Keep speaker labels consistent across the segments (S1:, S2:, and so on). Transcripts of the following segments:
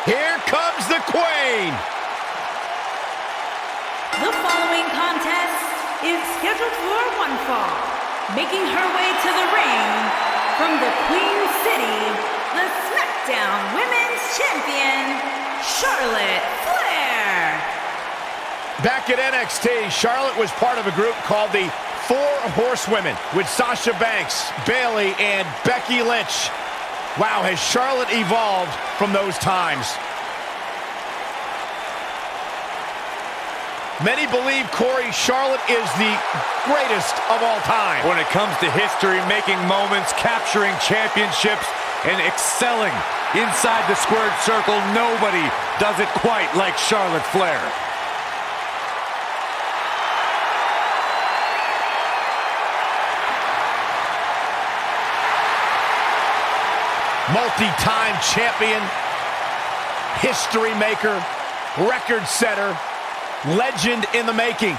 S1: Here comes the Queen.
S2: The following contest is scheduled for one fall. Making her way to the ring from the Queen City, the Smackdown Women's Champion, Charlotte Flair.
S1: Back at NXT, Charlotte was part of a group called the Four Horsewomen with Sasha Banks, Bayley, and Becky Lynch. Wow, has Charlotte evolved from those times? Many believe, Corey, Charlotte is the greatest of all time.
S3: When it comes to history, making moments, capturing championships, and excelling inside the squared circle, nobody does it quite like Charlotte Flair.
S1: Multi-time champion, history maker, record setter, legend in the making.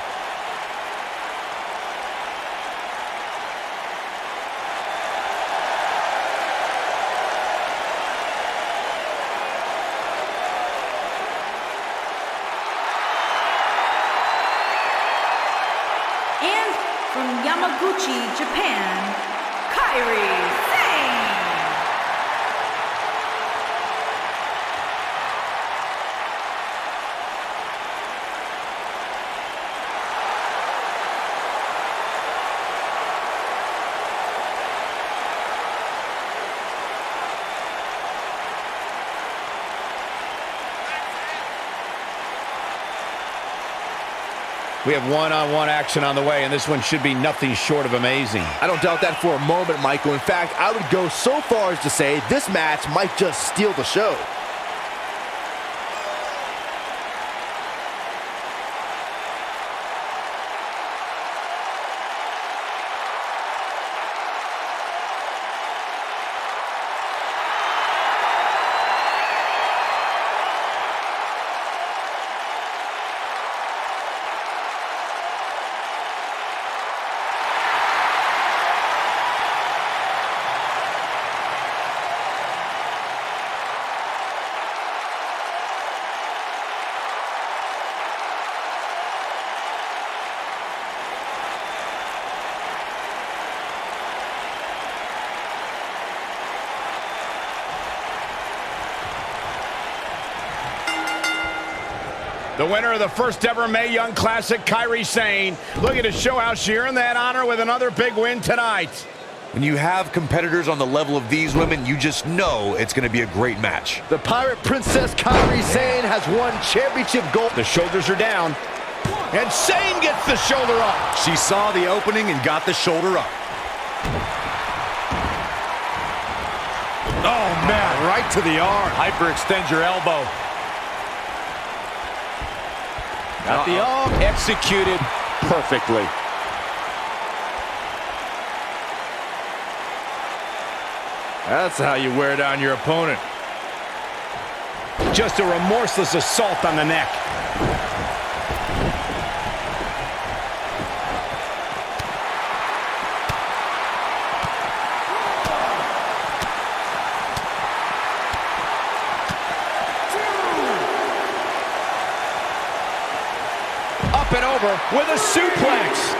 S2: And from Yamaguchi, Japan, Kairi Sane.
S1: We have one-on-one action on the way, and this one should be nothing short of amazing.
S4: I don't doubt that for a moment, Michael. In fact, I would go so far as to say this match might just steal the show.
S1: The winner of the first ever Mae Young Classic, Kairi Sane, looking to show how she earned that honor with another big win tonight.
S3: When you have competitors on the level of these women, you just know it's going to be a great match.
S4: The Pirate Princess Kairi Sane has won championship gold.
S1: The shoulders are down, and Sane gets the shoulder up.
S3: She saw the opening and got the shoulder up.
S1: Oh, man, right to the arm.
S3: Hyperextend your elbow.
S1: Got the arm executed perfectly.
S4: That's how you wear down your opponent.
S1: Just a remorseless assault on the neck. Up and over with a suplex.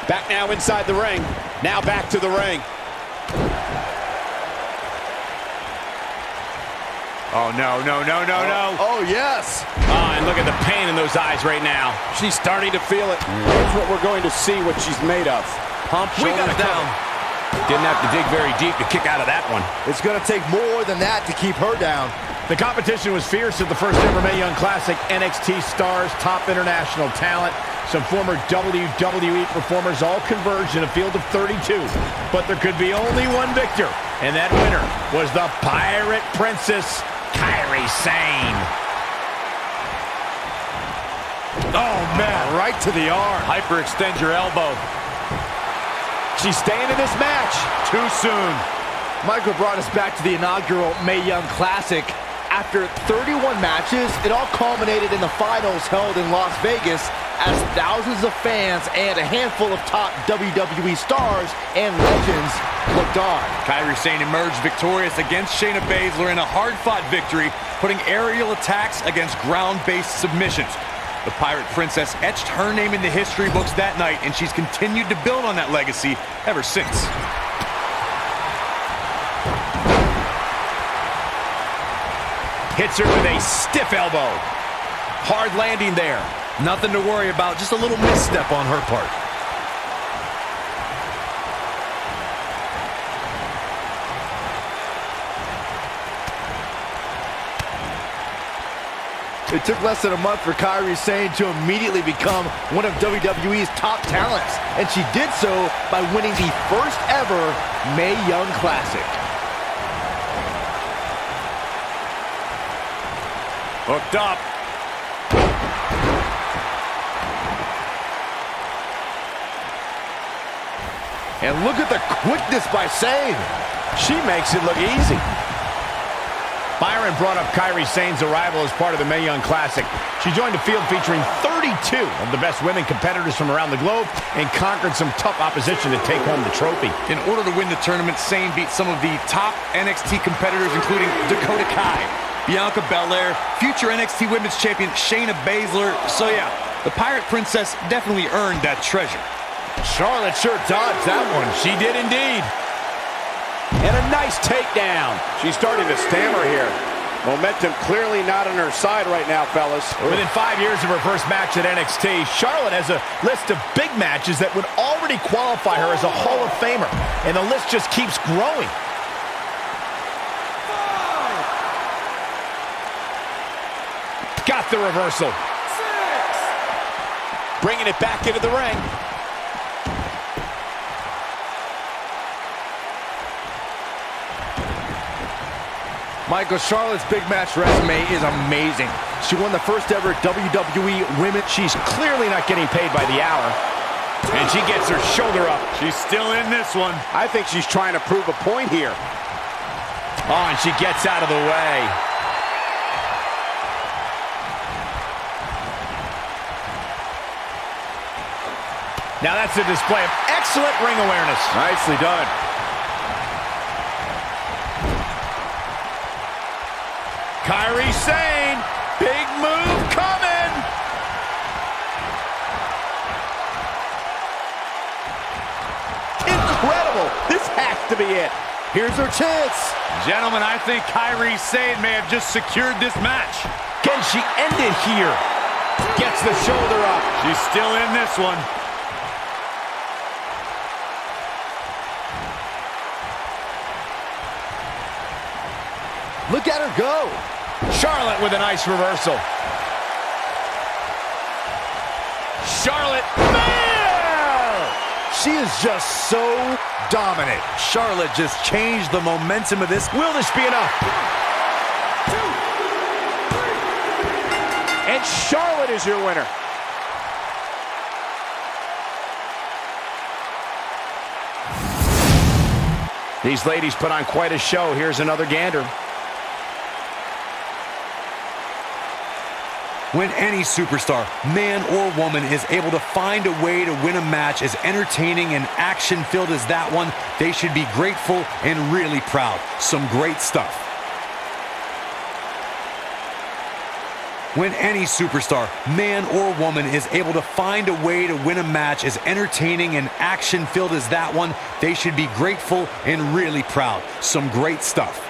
S1: Back now inside the ring. Now back to the ring.
S3: Oh, no, no, no, no, no.
S4: Oh, yes.
S1: And look at the pain in those eyes right now. She's starting to feel it. Here's what we're going to see what she's made of.
S3: Pump, shoulders down.
S1: Didn't have to dig very deep to kick out of that one.
S4: It's going to take more than that to keep her down.
S1: The competition was fierce at the first ever Mae Young Classic. NXT stars, top international talent, some former WWE performers all converged in a field of 32. But there could be only one victor, and that winner was the Pirate Princess, Kairi Sane. Oh, man, right to the arm.
S3: Hyperextend your elbow.
S1: She's staying in this match.
S3: Too soon.
S4: Michael brought us back to the inaugural Mae Young Classic. After 31 matches, it all culminated in the finals held in Las Vegas as thousands of fans and a handful of top WWE stars and legends looked on.
S3: Kairi Sane emerged victorious against Shayna Baszler in a hard-fought victory, putting aerial attacks against ground-based submissions. The Pirate Princess etched her name in the history books that night, and she's continued to build on that legacy ever since.
S1: Hits her with a stiff elbow. Hard landing there.
S3: Nothing to worry about, just a little misstep on her part.
S4: It took less than a month for Kairi Sane to immediately become one of WWE's top talents, and she did so by winning the first ever Mae Young Classic.
S3: Hooked up.
S4: And look at the quickness by Sane.
S1: She makes it look easy. Byron brought up Kairi Sane's arrival as part of the Mae Young Classic. She joined a field featuring 32 of the best women competitors from around the globe and conquered some tough opposition to take home the trophy.
S3: In order to win the tournament, Sane beat some of the top NXT competitors, including Dakota Kai, Bianca Belair, future NXT Women's Champion Shayna Baszler. So yeah, the Pirate Princess definitely earned that treasure.
S1: Charlotte sure dodged that one. She did indeed. And a nice takedown.
S5: She's starting to stammer here. Momentum clearly not on her side right now, fellas.
S1: Within 5 years of her first match at NXT, Charlotte has a list of big matches that would already qualify her as a Hall of Famer. And the list just keeps growing. Got the reversal. Bringing it back into the ring.
S4: Michael, Charlotte's big match resume is amazing. She won the first ever WWE Women.
S1: She's clearly not getting paid by the hour. And she gets her shoulder up.
S3: She's still in this one.
S5: I think she's trying to prove a point here.
S1: Oh, and she gets out of the way. Now that's a display of excellent ring awareness.
S5: Nicely done.
S1: Kairi Sane, big move coming.
S5: Incredible. This has to be it.
S4: Here's her chance.
S3: Gentlemen, I think Kairi Sane may have just secured this match.
S1: Can she end it here? Gets the shoulder up.
S3: She's still in this one.
S4: Look at her go.
S1: Charlotte with a nice reversal. Charlotte, man!
S4: She is just so dominant.
S3: Charlotte just changed the momentum of this.
S1: Will this be enough?
S5: And Charlotte is your winner.
S1: These ladies put on quite a show. Here's another gander.
S3: When any superstar, man or woman, is able to find a way to win a match as entertaining and action-filled as that one, they should be grateful and really proud. Some great stuff. When any superstar, man or woman, is able to find a way to win a match as entertaining and action-filled as that one, they should be grateful and really proud. Some great stuff.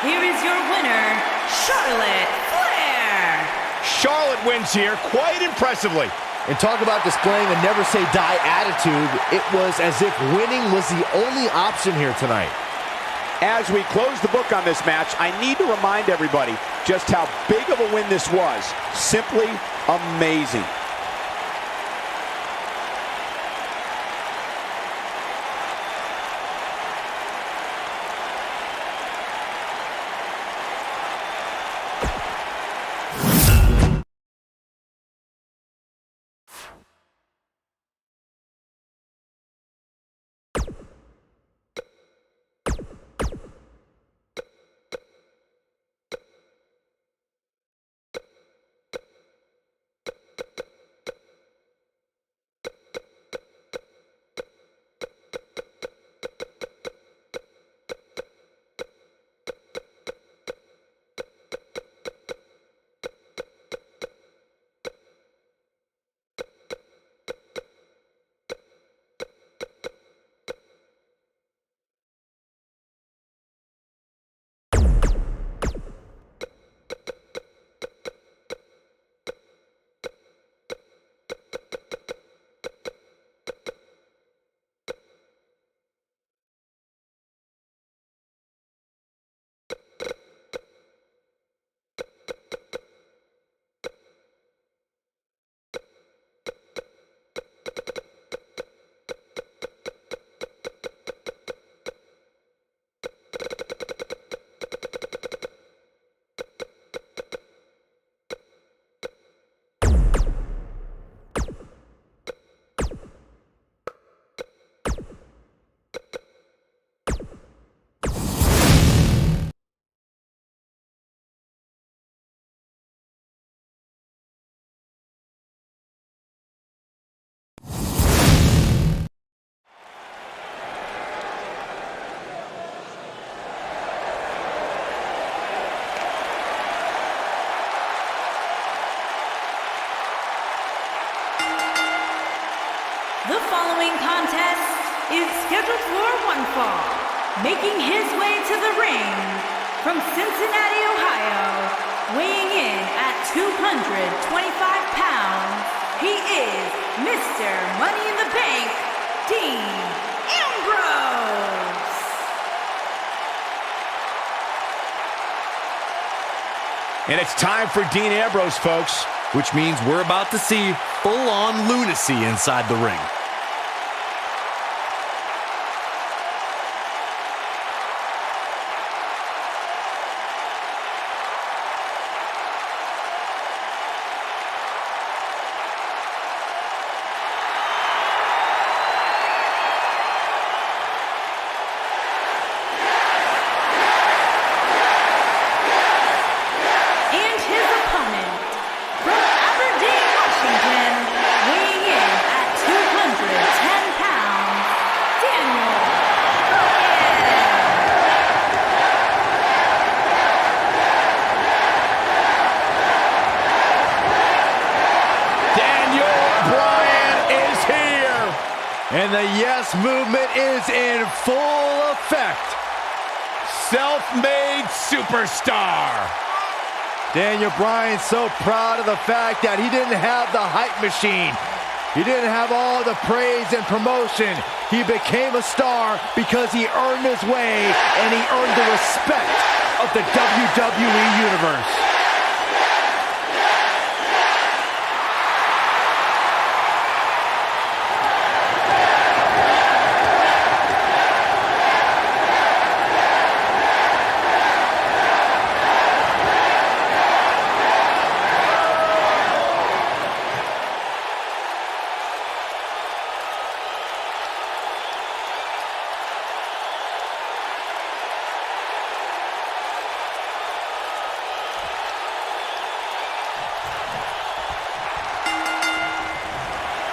S2: Here is your winner, Charlotte Flair.
S1: Charlotte wins here quite impressively.
S4: And talk about displaying a never-say-die attitude. It was as if winning was the only option here tonight.
S5: As we close the book on this match, I need to remind everybody just how big of a win this was. Simply amazing.
S2: following contest is scheduled for one fall. Making his way to the ring from Cincinnati, Ohio, weighing in at 225 pounds, he is Mr. Money in the Bank, Dean Ambrose.
S1: And it's time for Dean Ambrose, folks.
S3: Which means we're about to see full-on lunacy inside the ring.
S4: And the yes movement is in full effect.
S1: Self-made superstar.
S4: Daniel Bryan's so proud of the fact that he didn't have the hype machine. He didn't have all the praise and promotion. He became a star because he earned his way and he earned the respect of the WWE Universe.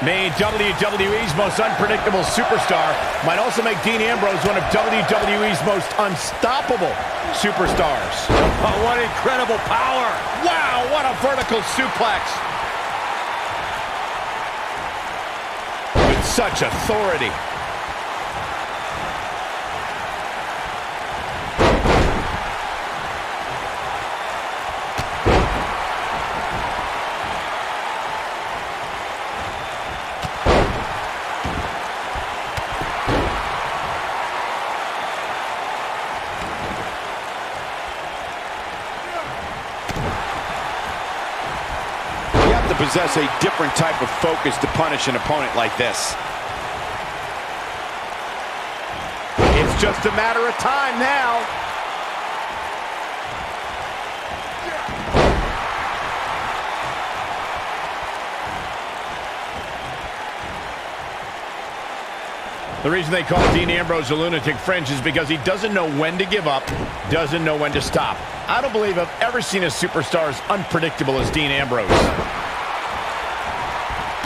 S1: Being WWE's most unpredictable superstar might also make Dean Ambrose one of WWE's most unstoppable superstars.
S3: Oh, what incredible power!
S1: Wow, what a vertical suplex! With such authority.
S5: Possess a different type of focus to punish an opponent like this. It's just a matter of time now.
S1: The reason they call Dean Ambrose a lunatic fringe is because he doesn't know when to give up, doesn't know when to stop. I don't believe I've ever seen a superstar as unpredictable as Dean Ambrose.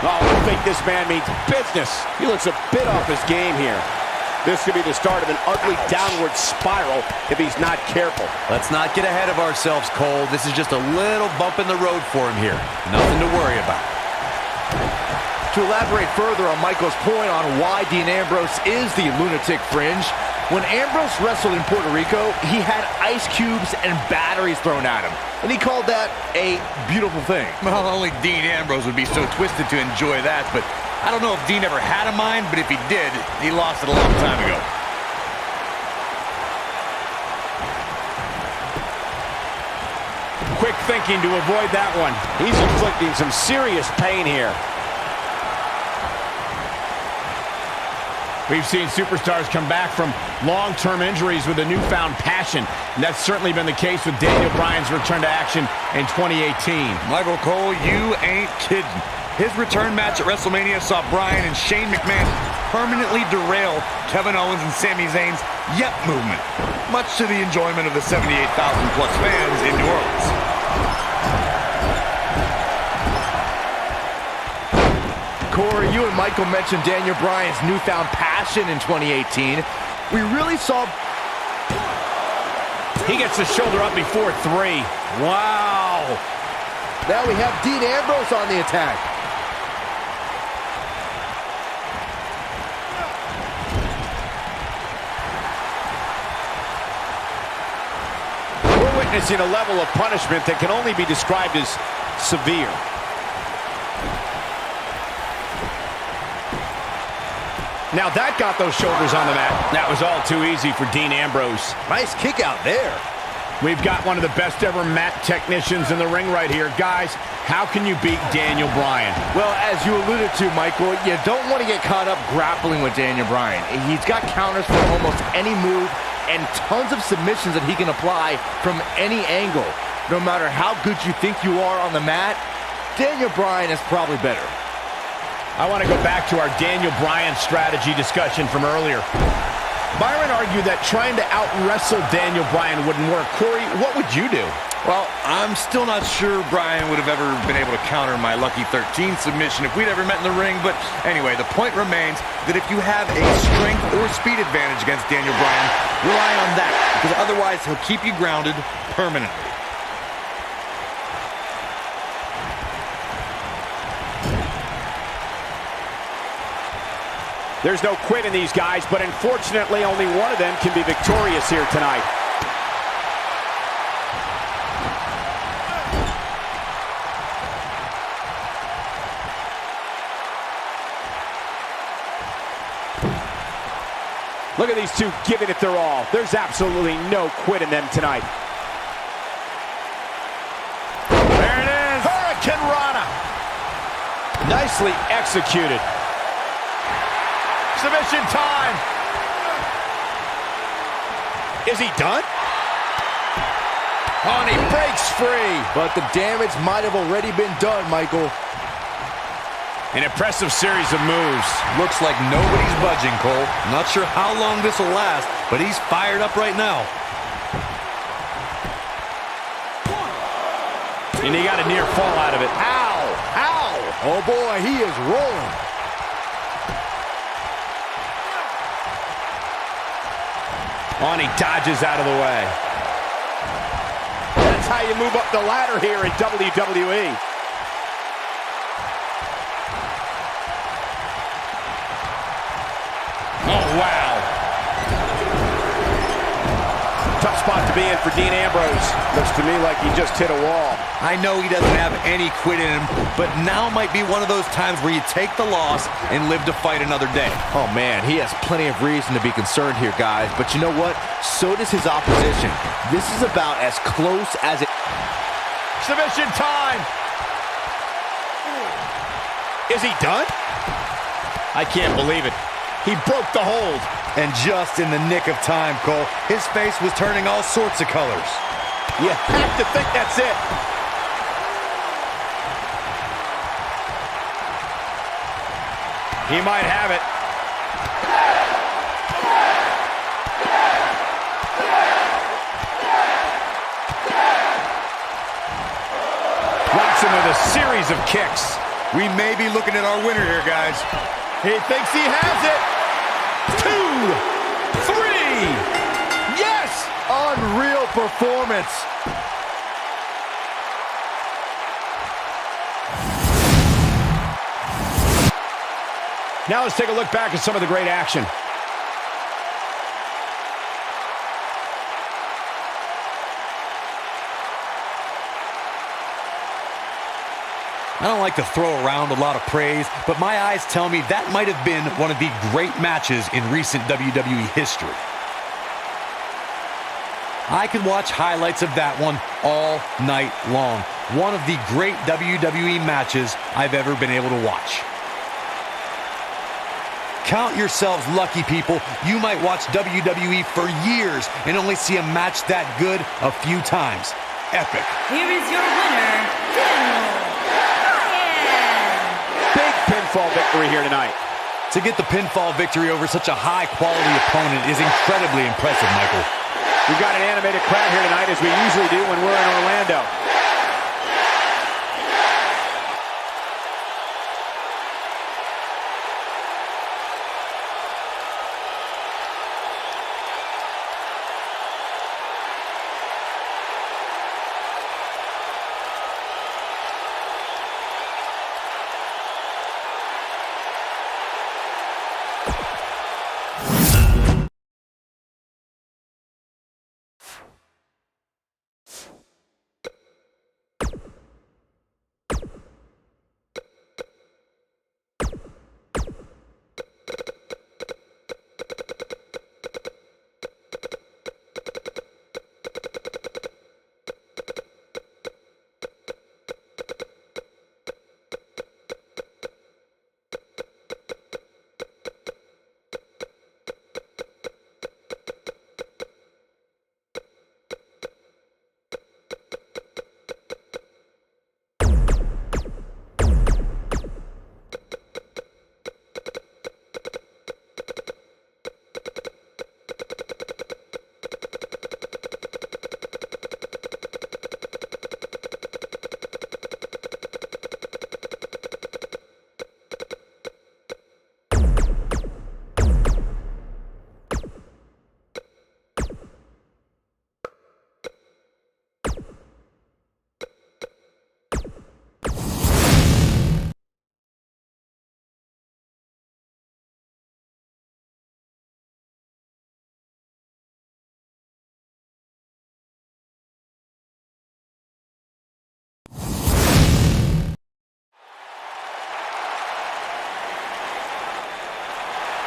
S5: Oh, I think this man means business. He looks a bit off his game here. This could be the start of an ugly downward spiral if he's not careful.
S3: Let's not get ahead of ourselves, Cole. This is just a little bump in the road for him here. Nothing to worry about.
S4: To elaborate further on Michael's point on why Dean Ambrose is the lunatic fringe, when Ambrose wrestled in Puerto Rico, he had ice cubes and batteries thrown at him. And he called that a beautiful thing.
S3: Well, only Dean Ambrose would be so twisted to enjoy that, but I don't know if Dean ever had a mind, but if he did, he lost it a long time ago.
S1: Quick thinking to avoid that one.
S5: He's inflicting some serious pain here.
S1: We've seen superstars come back from long-term injuries with a newfound passion, and that's certainly been the case with Daniel Bryan's return to action in 2018.
S3: Michael Cole, you ain't kidding. His return match at WrestleMania saw Bryan and Shane McMahon permanently derail Kevin Owens and Sami Zayn's Yep movement, much to the enjoyment of the 78,000-plus fans in New Orleans.
S4: Corey, you and Michael mentioned Daniel Bryan's newfound passion in 2018. We really saw...
S1: He gets the shoulder up before 3. Wow!
S4: Now we have Dean Ambrose on the attack.
S5: witnessing a level of punishment that can only be described as severe.
S1: Now that got those shoulders on the mat. That was all too easy for Dean Ambrose.
S4: Nice kick out there.
S1: We've got one of the best ever mat technicians in the ring right here. Guys, how can you beat Daniel Bryan?
S4: Well, as you alluded to, Michael, you don't want to get caught up grappling with Daniel Bryan. He's got counters for almost any move and tons of submissions that he can apply from any angle. No matter how good you think you are on the mat, Daniel Bryan is probably better.
S1: I want to go back to our Daniel Bryan strategy discussion from earlier. Byron argued that trying to out-wrestle Daniel Bryan wouldn't work. Corey, what would you do?
S3: Well, I'm still not sure Bryan would have ever been able to counter my Lucky 13 submission if we'd ever met in the ring. But anyway, the point remains that if you have a strength or speed advantage against Daniel Bryan, rely on that, because otherwise he'll keep you grounded permanently.
S5: There's no quit in these guys, but unfortunately only one of them can be victorious here tonight. Look at these two giving it their all. There's absolutely no quit in them tonight.
S1: There it is. Hurricane Rana. Nicely executed. Submission time. Is he done? Oh, and he breaks free.
S4: But the damage might have already been done, Michael.
S1: An impressive series of moves.
S3: Looks like nobody's budging, Cole. Not sure how long this will last, but he's fired up right now.
S1: And he got a near fall out of it.
S4: Ow! Ow! Oh boy, he is rolling.
S1: On, he dodges out of the way.
S5: That's how you move up the ladder here in WWE.
S1: Oh, wow.
S5: Tough spot to be in for Dean Ambrose. Looks to me like he just hit a wall.
S3: I know he doesn't have any quit in him, but now might be one of those times where you take the loss and live to fight another day.
S4: Oh man, he has plenty of reason to be concerned here, guys. But you know what? So does his opposition. This is about as close as it...
S1: Submission time. Is he done? I can't believe it. He broke the hold.
S3: And just in the nick of time, Cole. His face was turning all sorts of colors.
S5: You have to think that's it.
S1: He might have it. Locks him with a series of kicks.
S3: We may be looking at our winner here, guys.
S1: He thinks he has it. 2, 3. Yes!
S4: Unreal performance.
S1: Now let's take a look back at some of the great action.
S3: I don't like to throw around a lot of praise, but my eyes tell me that might have been one of the great matches in recent WWE history. I could watch highlights of that one all night long. One of the great WWE matches I've ever been able to watch. Count yourselves lucky, people. You might watch WWE for years and only see a match that good a few times. Epic.
S2: Here is your winner, Daniel Bryan.
S5: Big pinfall victory here tonight.
S3: To get the pinfall victory over such a high-quality opponent is incredibly impressive, Michael.
S5: We've got an animated crowd here tonight, as we usually do when we're in Orlando.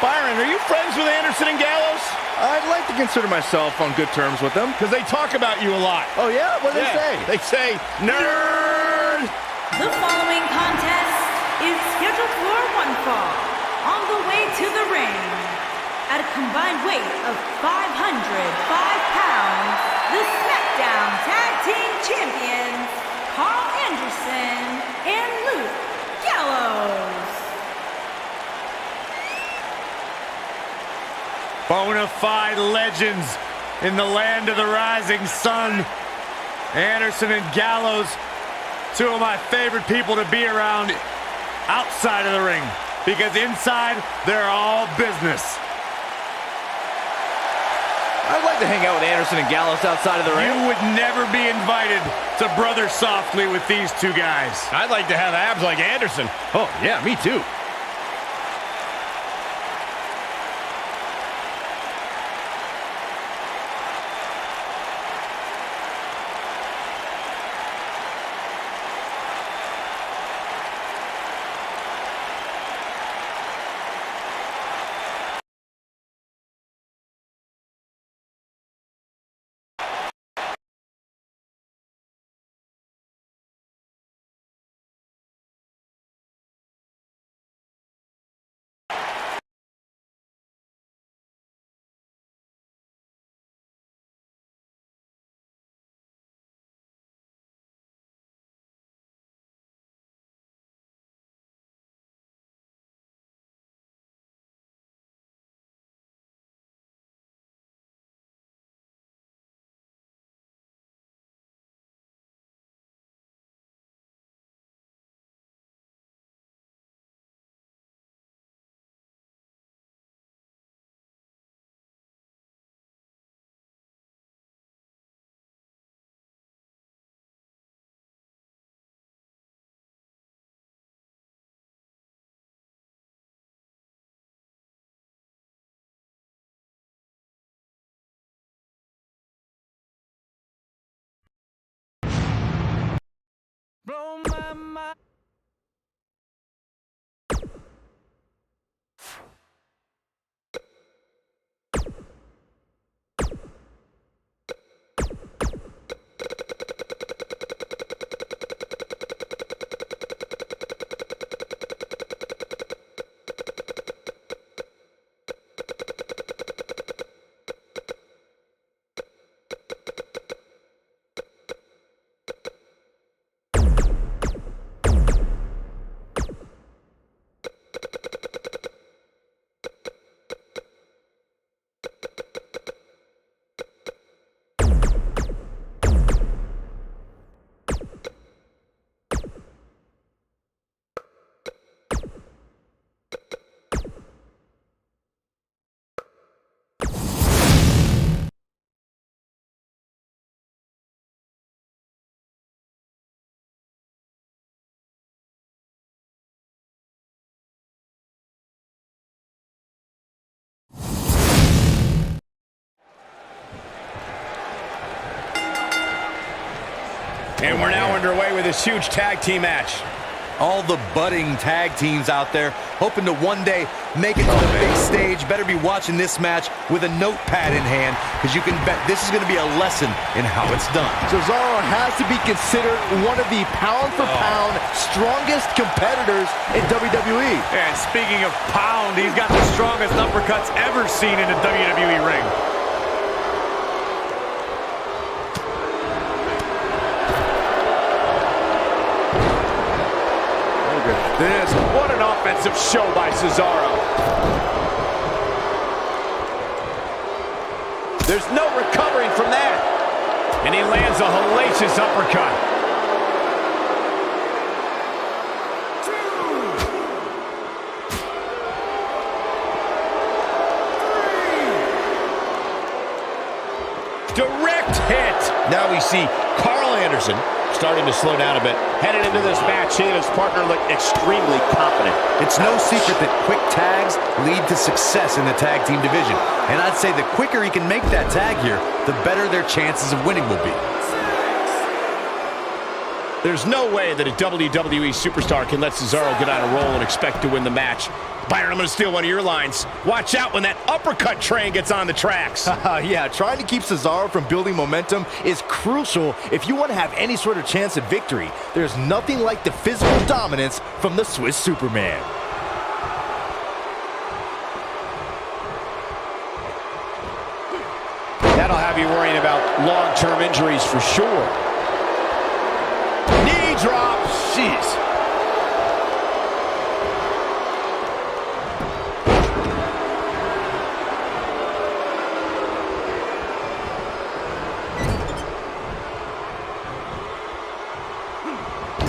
S1: Byron, are you friends with Anderson and Gallows?
S4: I'd like to consider myself on good terms with them.
S1: Because they talk about you a lot.
S4: Oh, yeah? What do they say?
S1: They say, nerd!
S2: The following contest is scheduled for one fall. On the way to the ring, at a combined weight of 505 pounds, the SmackDown Tag Team Champions, Carl Anderson and Luke Gallows.
S3: Bonafide legends in the land of the rising sun. Anderson and Gallows, two of my favorite people to be around outside of the ring, because inside they're all business.
S4: I'd like to hang out with Anderson and Gallows outside of the ring.
S3: You would never be invited to brother softly with these two guys.
S1: I'd like to have abs like Anderson.
S4: Oh, yeah, me too.
S1: And we're now underway with this huge tag team match.
S3: All the budding tag teams out there hoping to one day make it to the big stage better be watching this match with a notepad in hand, because you can bet this is going to be a lesson in how it's done.
S4: Cesaro has to be considered one of the pound-for-pound strongest competitors in WWE.
S3: And speaking of pound, he's got the strongest uppercuts ever seen in a WWE ring.
S5: What an offensive show by Cesaro. There's no recovering from that.
S1: And he lands a hellacious uppercut. Direct hit. Now we see Carl Anderson starting to slow down a bit.
S5: Headed into this match, he and his partner look extremely confident.
S3: It's no secret that quick tags lead to success in the tag team division. And I'd say the quicker he can make that tag here, the better their chances of winning will be.
S1: There's no way that a WWE superstar can let Cesaro get on a roll and expect to win the match. Byron, I'm going to steal one of your lines. Watch out when that uppercut train gets on the tracks.
S4: Yeah, trying to keep Cesaro from building momentum is crucial if you want to have any sort of chance at victory. There's nothing like the physical dominance from the Swiss Superman.
S5: That'll have you worrying about long-term injuries for sure.
S1: Knee drop.
S4: Jeez.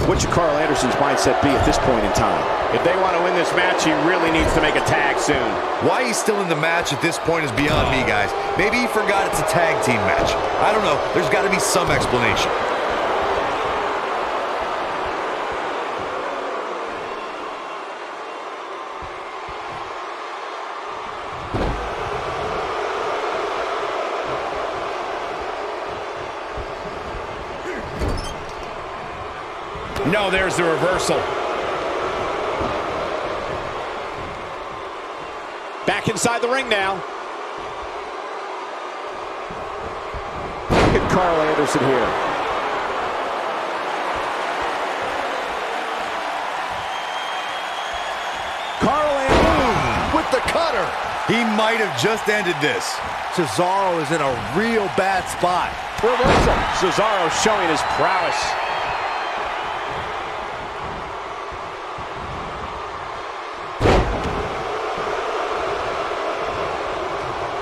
S5: What should Carl Anderson's mindset be at this point in time?
S1: If they want to win this match, he really needs to make a tag soon.
S3: Why he's still in the match at this point is beyond me, guys. Maybe he forgot it's a tag team match. I don't know. There's got to be some explanation.
S1: No, there's the reversal.
S5: Back inside the ring now. Look at Carl Anderson here. Carl Anderson
S4: With the cutter.
S3: He might have just ended this.
S4: Cesaro is in a real bad spot.
S5: reversal. Cesaro showing his prowess.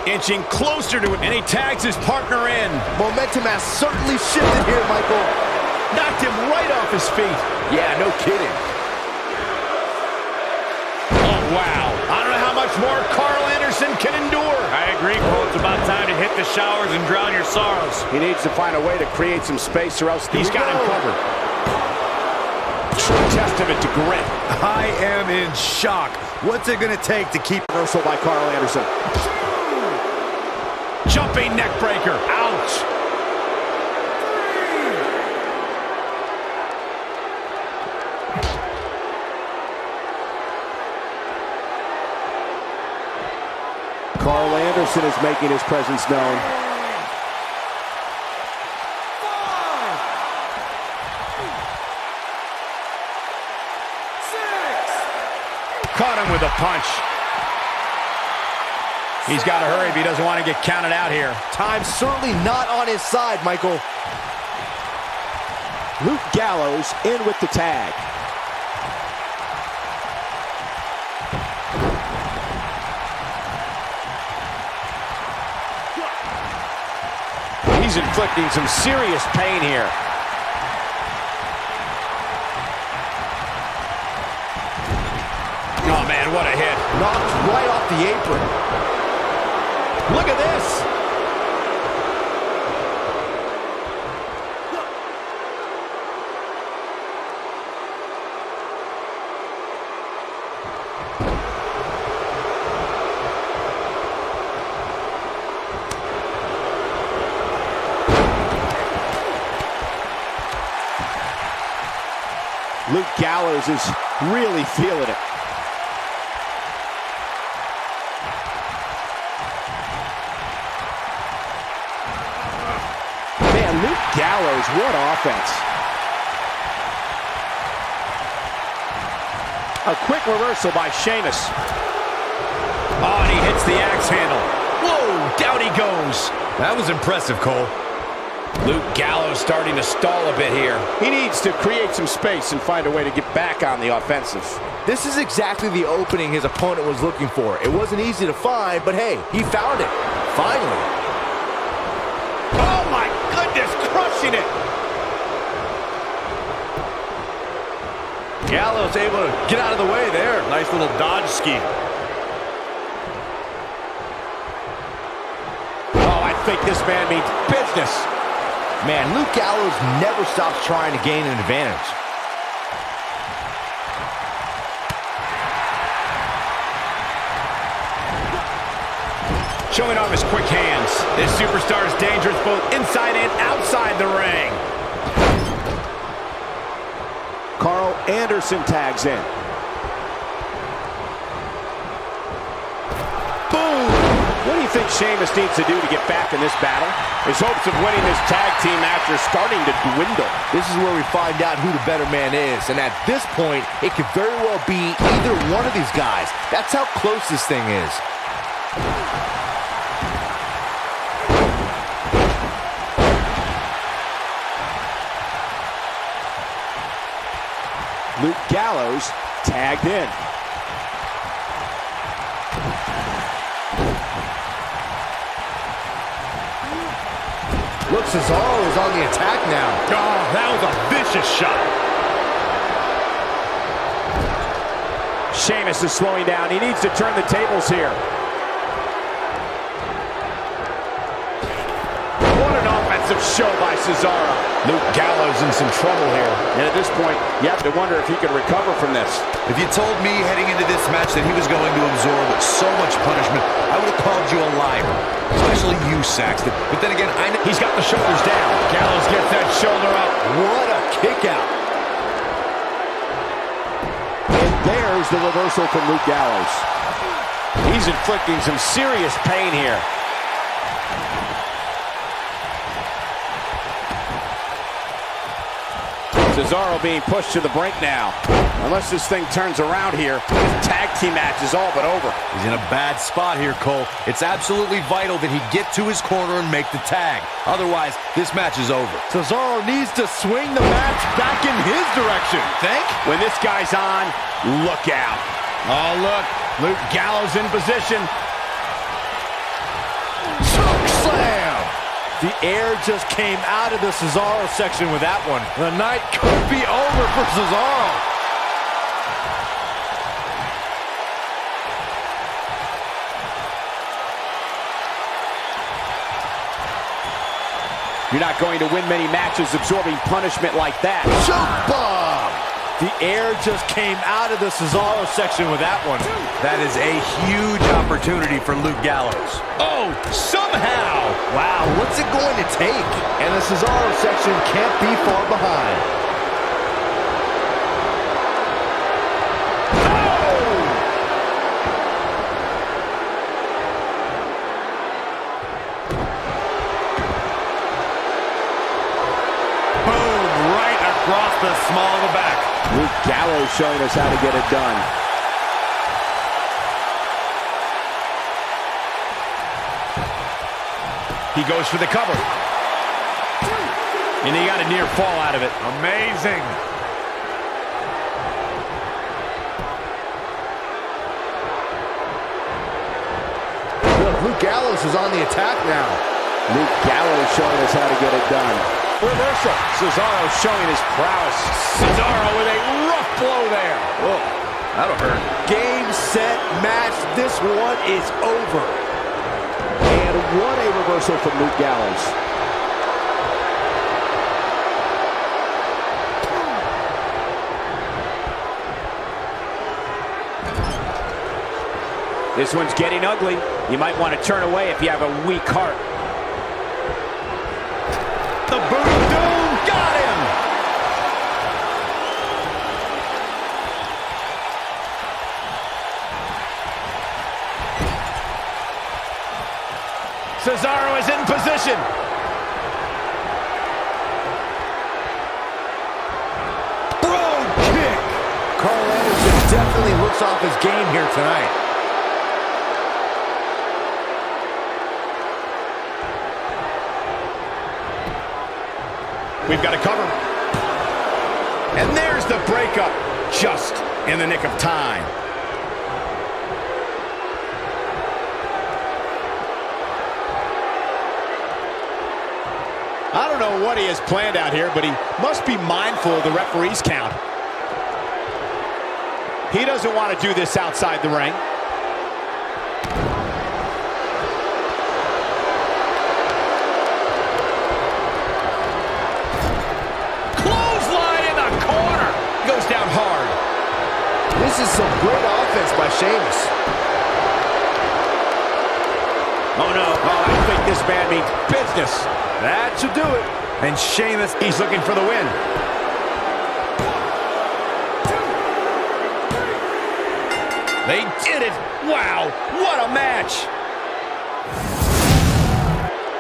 S1: Inching closer to it, and he tags his partner in.
S4: Momentum has certainly shifted here, Michael.
S1: Knocked him right off his feet.
S4: Yeah, no kidding.
S1: Oh, wow. I don't know how much more Carl Anderson can endure.
S6: I agree, Cole. It's about time to hit the showers and drown your sorrows.
S5: He needs to find a way to create some space, or else
S1: he's got him covered.
S5: True testament to grit.
S3: I am in shock. What's it going to take to keep...
S5: Reversal by Carl Anderson.
S1: Jumping neck breaker. Ouch.
S5: Carl Anderson is making his presence known.
S1: Caught him with a punch. He's got to hurry if he doesn't want to get counted out here.
S4: Time's certainly not on his side, Michael.
S5: Luke Gallows in with the tag. He's inflicting some serious pain here.
S1: Oh, man, what a hit.
S4: Knocked right off the apron.
S1: Look at this.
S5: Luke Gallows is really feeling it. Man, Luke Gallows, what offense. A quick reversal by Sheamus.
S1: Oh, and he hits the axe handle. Whoa, down he goes.
S3: That was impressive, Cole.
S1: Luke Gallows starting to stall a bit here.
S5: He needs to create some space and find a way to get back on the offensive.
S4: This is exactly the opening his opponent was looking for. It wasn't easy to find, but hey, he found it. Finally.
S1: Oh my goodness, crushing it.
S4: Gallows able to get out of the way there.
S6: Nice little dodge scheme.
S5: Oh, I think this man means business.
S4: Man, Luke Gallows never stops trying to gain an advantage.
S1: Showing off his quick hands. This superstar is dangerous both inside and outside the ring.
S5: Anderson tags in. Boom! What do you think Sheamus needs to do to get back in this battle? His hopes of winning this tag team match are starting to dwindle.
S4: This is where we find out who the better man is. And at this point, it could very well be either one of these guys. That's how close this thing is.
S5: Luke Gallows tagged in.
S4: Look, Cesaro is on the attack now.
S6: Oh, that was a vicious shot.
S5: Sheamus is slowing down. He needs to turn the tables here. What an offensive show by Cesaro.
S1: Luke Gallows in some trouble here.
S5: And at this point, you have to wonder if he can recover from this.
S3: If you told me heading into this match that he was going to absorb so much punishment, I would have called you a liar. Especially you, Saxton. But then again, I know
S1: He's got the shoulders down. Gallows gets that shoulder up.
S4: What a kick out.
S5: And there's the reversal from Luke Gallows. He's inflicting some serious pain here. Cesaro being pushed to the brink now. Unless this thing turns around here, his tag team match is all but over.
S3: he's in a bad spot here, Cole. It's absolutely vital that he get to his corner and make the tag. Otherwise, this match is over.
S4: Cesaro needs to swing the match back in his direction.
S3: Think?
S5: When this guy's on, look out.
S1: Oh, look. Luke Gallows in position.
S4: Choke slam. The air just came out of the Cesaro section with that one. The night could be over for Cesaro.
S5: You're not going to win many matches absorbing punishment like that.
S4: Choke bomb. The air just came out of the Cesaro section with that one.
S3: That is a huge opportunity for Luke Gallows.
S1: Oh, somehow.
S4: Wow, what's it going to take? And the Cesaro section can't be far behind.
S6: Boom, right across the small of the back.
S5: Luke Gallows showing us how to get it done.
S1: He goes for the cover. And he got a near fall out of it.
S6: Amazing.
S4: Look, Luke Gallows is on the attack now.
S5: Luke Gallows showing us how to get it done. Reversal. Cesaro showing his prowess.
S1: Cesaro with a rough blow there.
S4: Oh, that'll hurt. Game, set, match. This one is over.
S5: And what a reversal from Luke Gallows. This one's getting ugly. You might want to turn away if you have a weak heart.
S1: The boot of doom got him. Cesaro is in position.
S4: Broad kick. Carl Anderson definitely looks off his game here tonight.
S1: We've got a cover. And there's the breakup, just in the nick of time. I don't know what he has planned out here, but he must be mindful of the referee's count. He doesn't want to do this outside the ring. Goes down hard.
S4: This is some great offense by Sheamus.
S5: Oh no, oh, I think this man means business.
S4: That should do it.
S1: And Sheamus, he's looking for the win. They did it. Wow, what a match.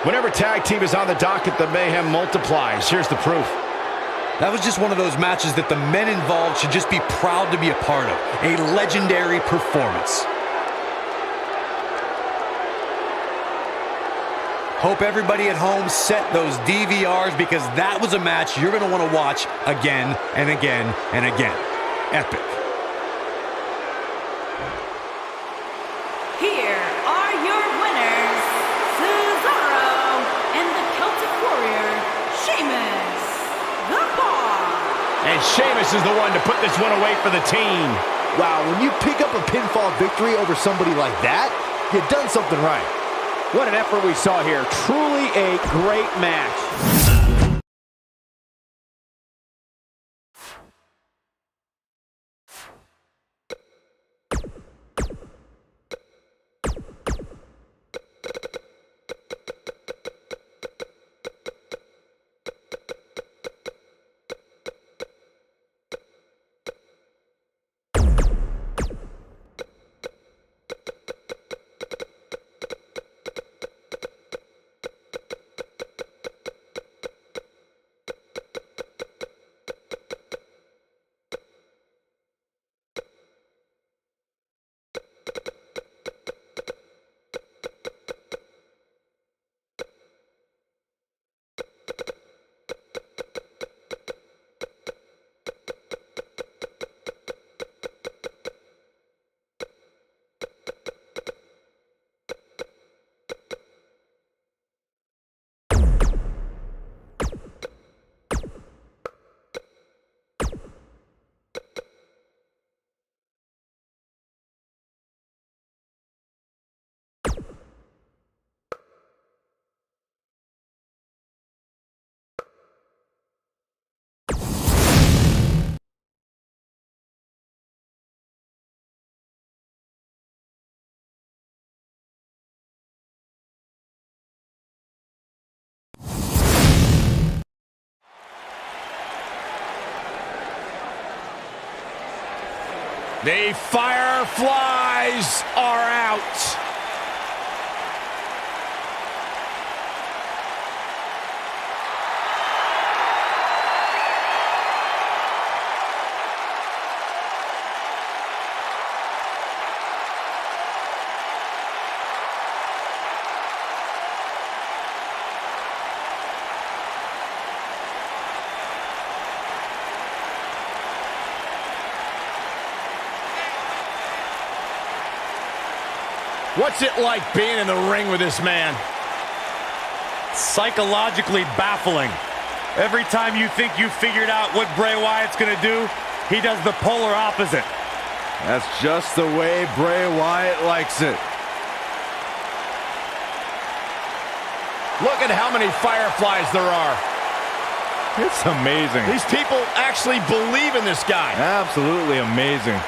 S1: Whenever tag team is on the docket, the mayhem multiplies. Here's the proof.
S3: That was just one of those matches that the men involved should just be proud to be a part of. A legendary performance. Hope everybody at home set those DVRs, because that was a match you're going to want to watch again and again and again. Epic.
S2: Here are your winners, Cesaro and the Celtic Warrior, Sheamus, the Bar.
S1: And Sheamus is the one to put this one away for the team.
S4: Wow, when you pick up a pinfall victory over somebody like that, you've done something right.
S5: What an effort we saw here. Truly a great match.
S1: The Fireflies are out. What's it like being in the ring with this man?
S6: Psychologically baffling. Every time you think you figured out what Bray Wyatt's going to do, he does the polar opposite.
S4: That's just the way Bray Wyatt likes it.
S1: Look at how many Fireflies there are.
S4: It's amazing.
S1: These people actually believe in this guy.
S4: Absolutely amazing.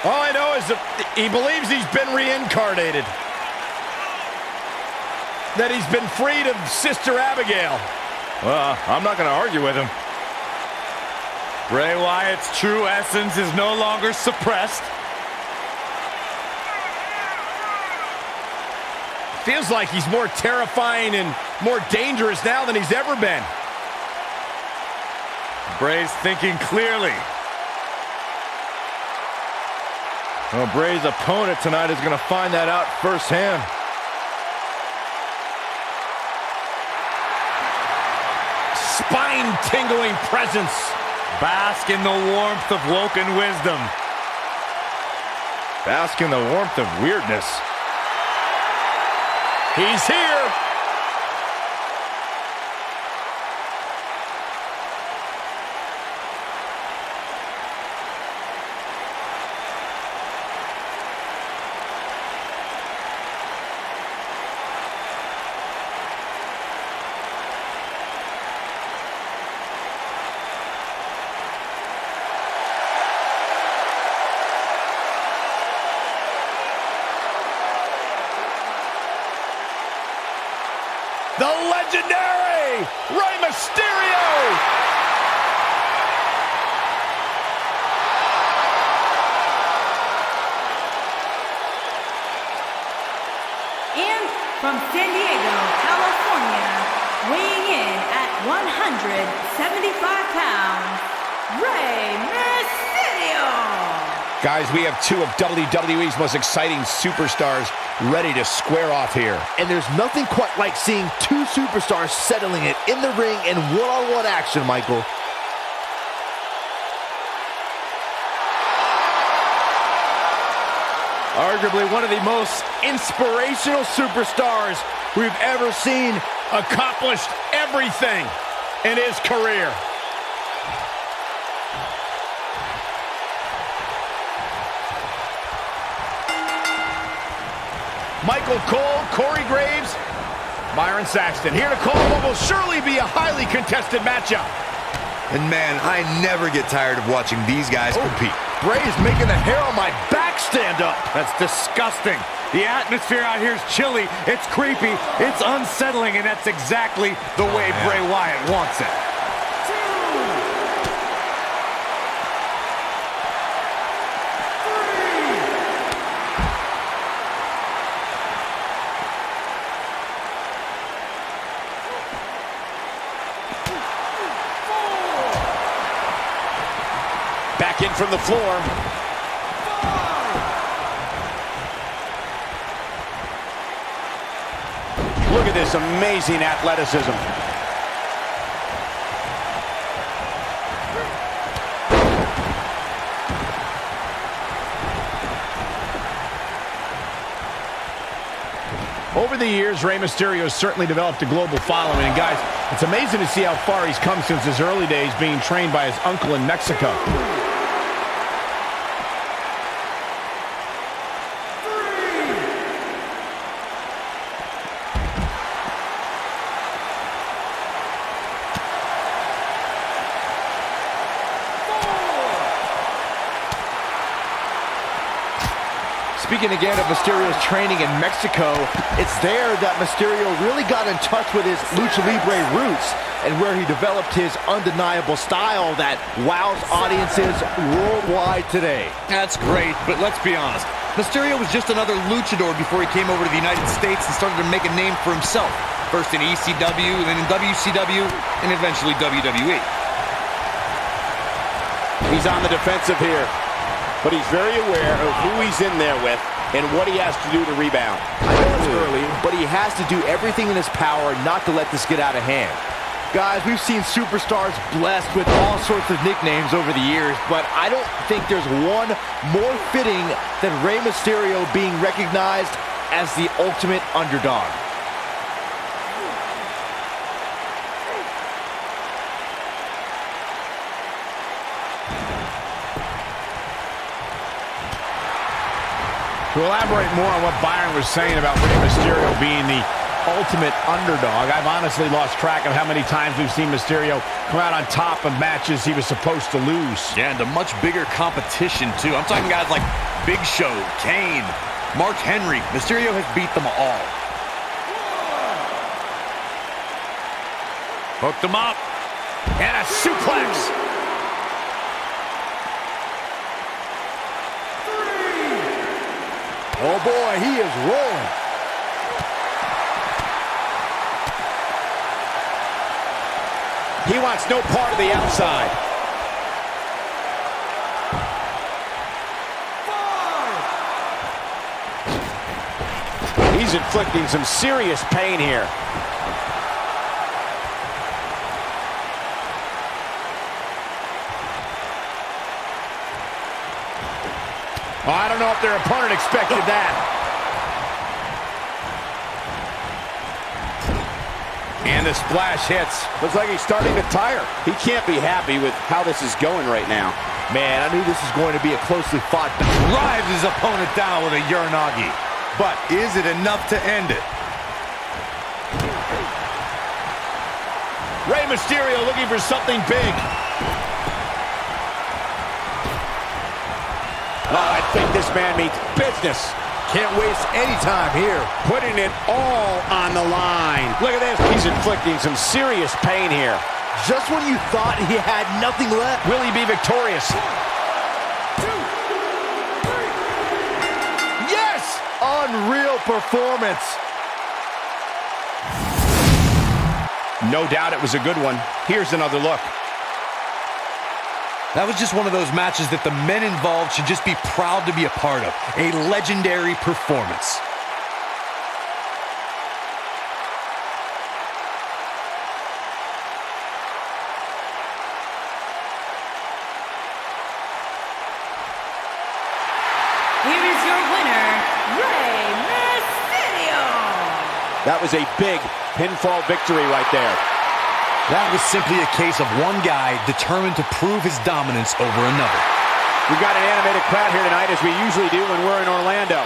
S1: All I know is that he believes he's been reincarnated. That he's been freed of Sister Abigail.
S4: Well, I'm not going to argue with him.
S6: Bray Wyatt's true essence is no longer suppressed.
S1: Feels like he's more terrifying and more dangerous now than he's ever been.
S6: Bray's thinking clearly.
S4: Well, Bray's opponent tonight is going to find that out firsthand.
S1: Spine-tingling presence.
S6: Bask in the warmth of woken wisdom.
S4: Bask in the warmth of weirdness.
S1: He's here. legendary Rey Mysterio.
S2: And from San Diego, California, weighing in at 175 pounds, Rey Mysterio.
S1: Guys, we have two of WWE's most exciting superstars ready to square off here.
S4: And there's nothing quite like seeing two superstars settling it in the ring in one-on-one action, Michael. Arguably one of the most inspirational superstars we've ever seen.
S1: Accomplished everything in his career. Michael Cole, Corey Graves, Byron Saxton here to call what will surely be a highly contested matchup.
S3: And man, I never get tired of watching these guys compete.
S4: Bray's making the hair on my back stand up.
S6: That's disgusting. The atmosphere out here is chilly, it's creepy, it's unsettling, and that's exactly the way Bray Wyatt wants it.
S5: Back in from the floor. Look at this amazing athleticism.
S1: Over the years, Rey Mysterio has certainly developed a global following. And guys, it's amazing to see how far he's come since his early days being trained by his uncle in Mexico.
S4: Speaking again of Mysterio's training in Mexico, it's there that Mysterio really got in touch with his Lucha Libre roots and where he developed his undeniable style that wows audiences worldwide today.
S3: That's great, but let's be honest. Mysterio was just another luchador before he came over to the United States and started to make a name for himself. First in ECW, then in WCW, and eventually WWE.
S5: He's on the defensive here, but he's very aware of who he's in there with and what he has to do to rebound.
S4: I know it's early, but he has to do everything in his power not to let this get out of hand. Guys, we've seen superstars blessed with all sorts of nicknames over the years, but I don't think there's one more fitting than Rey Mysterio being recognized as the ultimate underdog.
S1: To elaborate more on what Byron was saying about Rey Mysterio being the ultimate underdog, I've honestly lost track of how many times we've seen Mysterio come out on top of matches he was supposed to lose.
S3: Yeah, and a much bigger competition, too. I'm talking guys like Big Show, Kane, Mark Henry. Mysterio has beat them all.
S1: Hooked him up. And a suplex.
S4: Oh boy, he is rolling.
S5: He wants no part of the outside. He's inflicting some serious pain here.
S1: Oh, I don't know if their opponent expected that. And the splash hits.
S5: Looks like he's starting to tire. He can't be happy with how this is going right now.
S4: Man, I knew this was going to be a closely fought battle.
S6: Drives his opponent down with a Uranagi. But is it enough to end it?
S1: Rey Mysterio looking for something big.
S5: Oh, I think this man means business.
S4: Can't waste any time here.
S5: Putting it all on the line. Look at this. He's inflicting some serious pain here.
S4: Just when you thought he had nothing left.
S1: Will he be victorious?
S4: Yes! Unreal performance.
S1: No doubt it was a good one. Here's another look.
S3: That was just one of those matches that the men involved should just be proud to be a part of. A legendary performance.
S2: Here is your winner, Rey Mysterio.
S5: That was a big pinfall victory right there.
S3: That was simply a case of one guy determined to prove his dominance over another.
S5: We've got an animated crowd here tonight, as we usually do when we're in Orlando.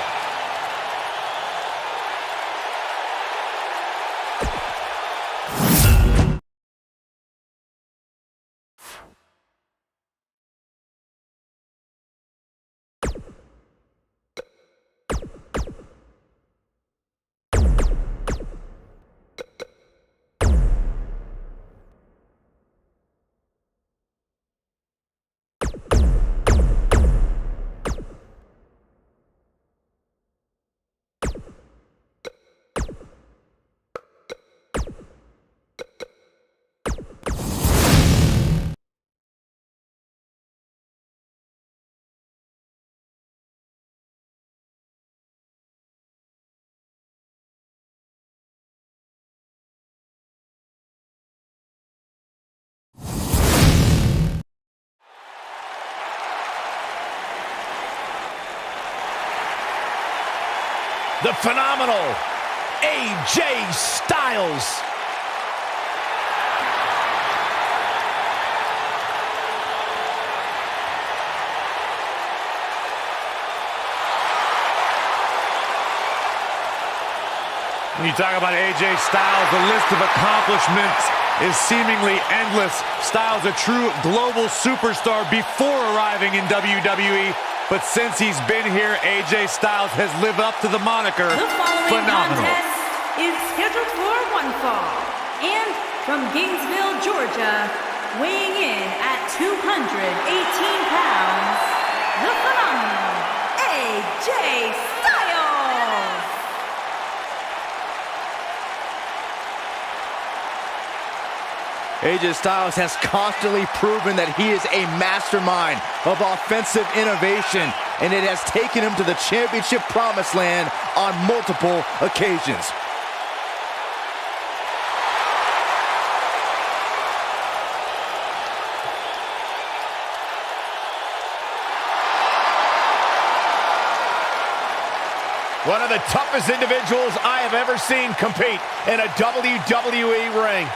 S1: The phenomenal AJ Styles.
S6: When you talk about AJ Styles, the list of accomplishments is seemingly endless. Styles, a true global superstar before arriving in WWE. But since he's been here, AJ Styles has lived up to the moniker
S2: The following
S6: phenomenal.
S2: contest is scheduled for one fall. And from Gainesville, Georgia, weighing in at 218 pounds, the phenomenal AJ Styles.
S4: AJ Styles has constantly proven that he is a mastermind of offensive innovation, and it has taken him to the championship promised land on multiple occasions.
S1: One of the toughest individuals I have ever seen compete in a WWE ring.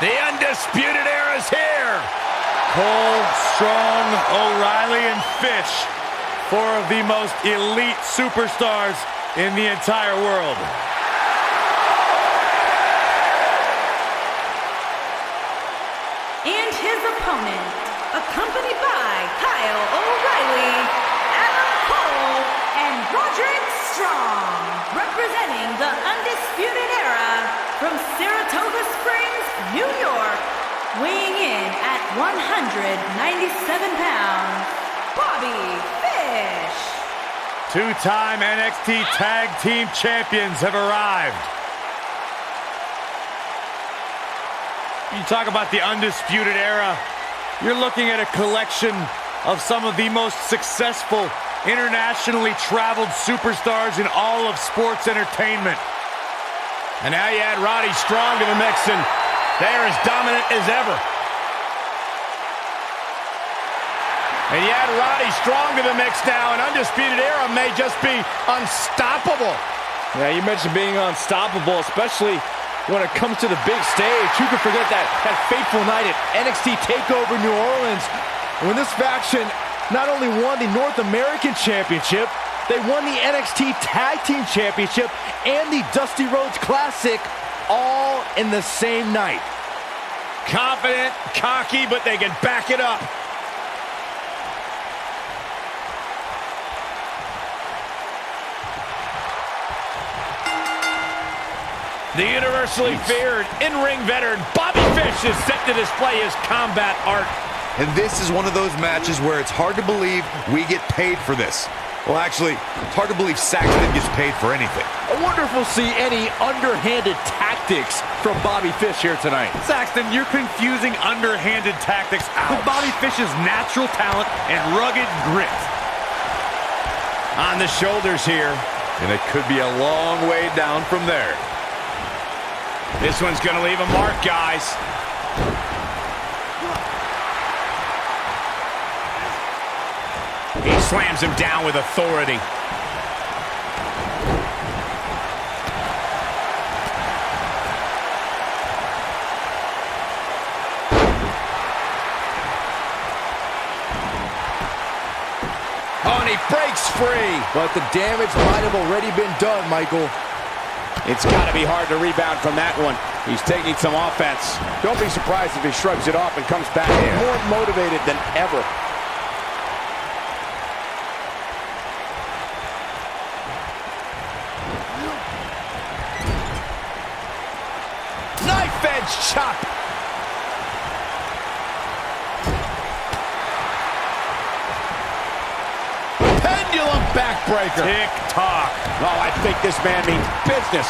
S1: The Undisputed Era is here.
S6: Cole, Strong, O'Reilly, and Fish. Four of the most elite superstars in the entire world.
S2: And his opponent, accompanied by Kyle O'Reilly, Adam Cole, and Roderick Strong, representing the Undisputed Era from Saratoga Springs, New York, weighing in at 197 pounds, Bobby Fish.
S6: Two-time NXT Tag Team Champions have arrived. You talk about the Undisputed Era, you're looking at a collection of some of the most successful internationally traveled superstars in all of sports entertainment.
S1: And now you add Roddy Strong to the mix, and they're as dominant as ever. And you add Roddy Strong to the mix now, and Undisputed Era may just be unstoppable.
S7: Yeah, you mentioned being unstoppable, especially when it comes to the big stage. Who could forget that fateful night at NXT TakeOver New Orleans, when this faction not only won the North American Championship, they won the NXT Tag Team Championship and the Dusty Rhodes Classic,
S4: all in the same night.
S1: Confident, cocky, but they can back it up. The universally feared in-ring veteran Bobby Fish is set to display his combat art.
S3: And this is one of those matches where it's hard to believe we get paid for this. Well, actually, it's hard to believe Saxton gets paid for anything.
S4: I wonder if we'll see any underhanded tactics from Bobby Fish here tonight.
S6: Saxton, you're confusing underhanded tactics with Bobby Fish's natural talent and rugged grit.
S1: On the shoulders here.
S3: And it could be a long way down from there.
S1: This one's going to leave a mark, guys. He slams him down with authority. Oh, and he breaks free.
S4: But the damage might have already been done, Michael.
S5: It's got to be hard to rebound from that one. He's taking some offense. Don't be surprised if he shrugs it off and comes back more motivated than ever.
S1: Knife edge chop. Pendulum backbreaker.
S6: Tick-tock.
S5: Oh, I think this man means business.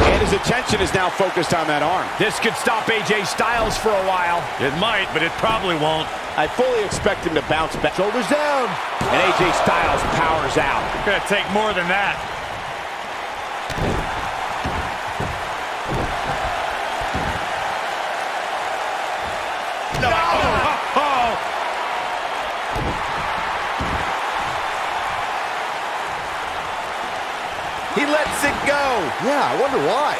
S5: And his attention is now focused on that arm.
S1: This could stop AJ Styles for a while.
S6: It might, but it probably won't.
S5: I fully expect him to bounce back.
S4: Shoulders down.
S5: And AJ Styles powers out.
S6: Gonna take more than that.
S1: No.
S6: Oh.
S4: He lets it go. Yeah, I wonder why.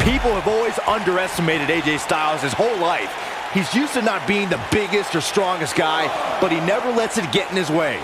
S4: People have always underestimated AJ Styles his whole life. He's used to not being the biggest or strongest guy, but he never lets it get in his way.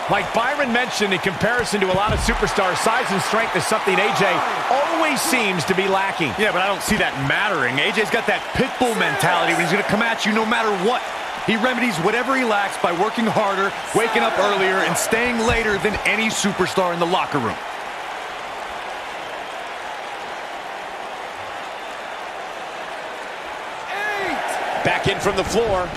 S1: Like Byron mentioned, in comparison to a lot of superstars, size and strength is something AJ always seems to be lacking.
S6: Yeah, but I don't see that mattering. AJ's got that pit bull mentality when he's going to come at you no matter what. He remedies whatever he lacks by working harder, waking up earlier, and staying later than any superstar in the locker room.
S5: Back in from the floor.